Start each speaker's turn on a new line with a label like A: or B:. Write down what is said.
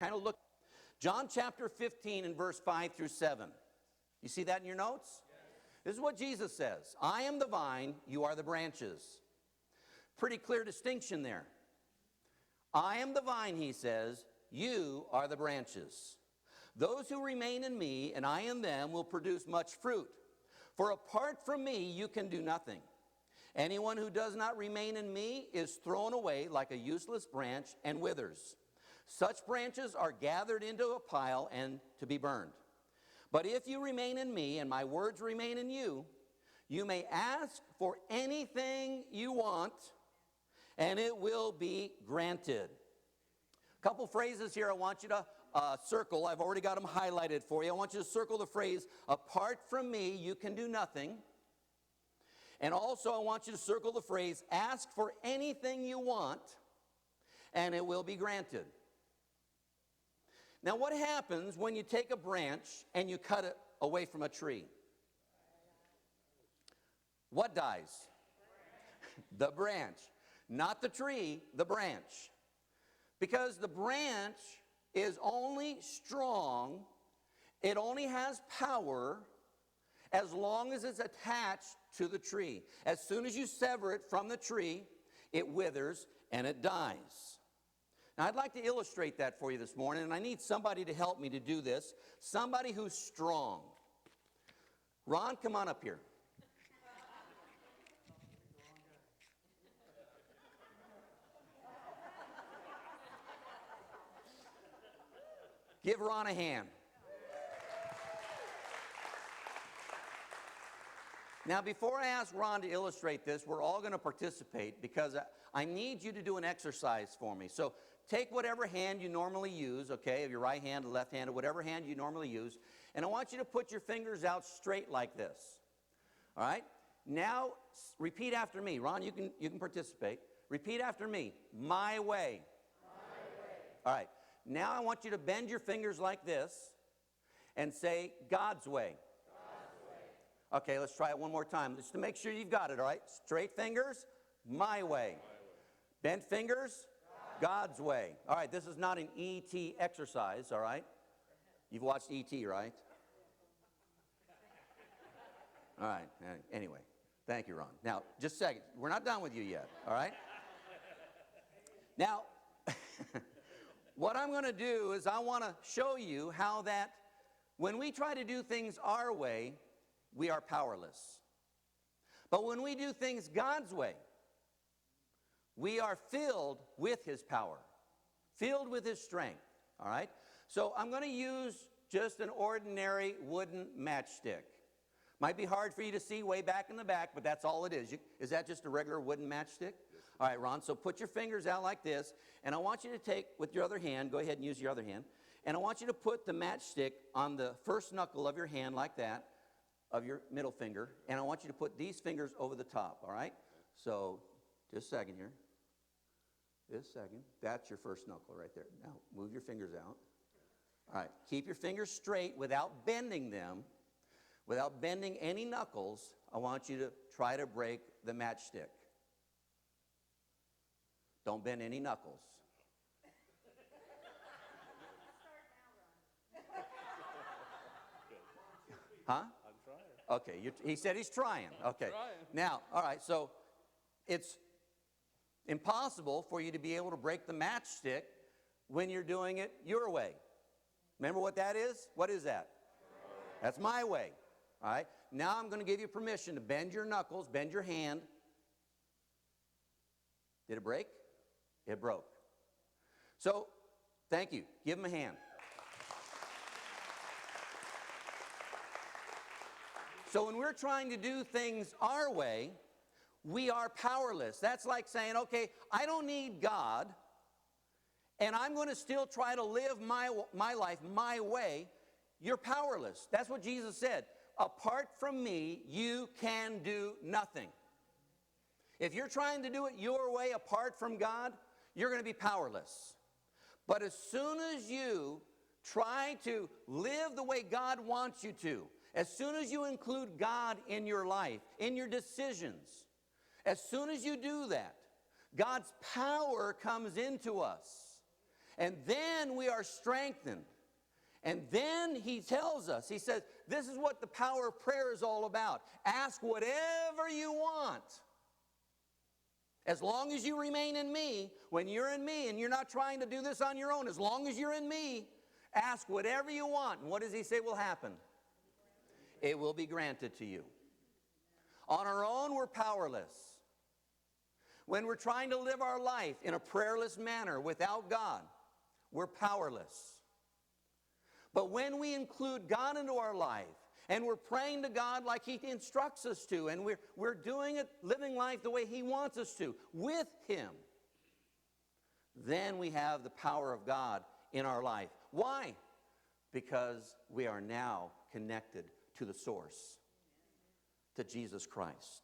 A: kind of look. John chapter 15 and verse 5 through 7. You see that in your notes? Yes. This is what Jesus says. I am the vine, you are the branches. Pretty clear distinction there. I am the vine, he says, you are the branches. Those who remain in me and I in them will produce much fruit. For apart from me, you can do nothing. Anyone who does not remain in me is thrown away like a useless branch and withers. Such branches are gathered into a pile and to be burned. But if you remain in me and my words remain in you, you may ask for anything you want, and it will be granted. A couple phrases here I want you to circle. I've already got them highlighted for you. I want you to circle the phrase, apart from me, you can do nothing. And also I want you to circle the phrase, ask for anything you want, and it will be granted. Now, what happens when you take a branch and you cut it away from a tree? What dies? The branch. Not the tree, the branch. Because the branch is only strong, it only has power as long as it's attached to the tree. As soon as you sever it from the tree, it withers and it dies. Now, I'd like to illustrate that for you this morning, and I need somebody to help me to do this. Somebody who's strong. Ron, come on up here. Give Ron a hand. Now, before I ask Ron to illustrate this, we're all going to participate because I need you to do an exercise for me. So take whatever hand you normally use, okay, your right hand, left hand, or whatever hand you normally use, and I want you to put your fingers out straight like this. All right? Now, repeat after me. Ron, you can participate. Repeat after me. My way. My way. All right. Now I want you to bend your fingers like this and say God's way. God's way. Okay, let's try it one more time just to make sure you've got it, all right? Straight fingers, my way. Bent fingers, God's way. All right, this is not an E.T. exercise, all right? You've watched E.T., right? All right, anyway, thank you, Ron. Now, just a second. We're not done with you yet, all right? Now, what I'm going to do is I want to show you how that when we try to do things our way, we are powerless. But when we do things God's way, we are filled with His power, filled with His strength, all right? So I'm going to use just an ordinary wooden matchstick. Might be hard for you to see way back in the back, but that's all it is. Is that just a regular wooden matchstick? All right, Ron, so put your fingers out like this, and I want you to take, with your other hand, go ahead and use your other hand, and I want you to put the matchstick on the first knuckle of your hand like that, of your middle finger, and I want you to put these fingers over the top, all right? So, just a second here. Just a second. That's your first knuckle right there. Now, move your fingers out. All right, keep your fingers straight without bending them. Without bending any knuckles, I want you to try to break the matchstick. Don't bend any knuckles. Huh?
B: I'm trying.
A: Okay, he said he's trying. Okay.
B: Trying.
A: Now, all right, so it's impossible for you to be able to break the matchstick when you're doing it your way. Remember what that is? What is that? That's my way. All right? Now I'm going to give you permission to bend your knuckles, bend your hand. Did it break? It broke. So, thank you. Give him a hand. So when we're trying to do things our way, we are powerless. That's like saying, okay, I don't need God, and I'm going to still try to live my life my way. You're powerless. That's what Jesus said. Apart from me, you can do nothing. If you're trying to do it your way apart from God, you're going to be powerless. But as soon as you try to live the way God wants you to, as soon as you include God in your life, in your decisions, as soon as you do that, God's power comes into us. And then we are strengthened. And then he tells us, he says, this is what the power of prayer is all about. Ask whatever you want. As long as you remain in me, when you're in me and you're not trying to do this on your own, as long as you're in me, ask whatever you want. And what does he say will happen? It will be granted to you. On our own, we're powerless. When we're trying to live our life in a prayerless manner without God, we're powerless. But when we include God into our life, and we're praying to God like he instructs us to, and we're doing it, living life the way he wants us to, with him, then we have the power of God in our life. Why? Because we are now connected to the source, to Jesus Christ.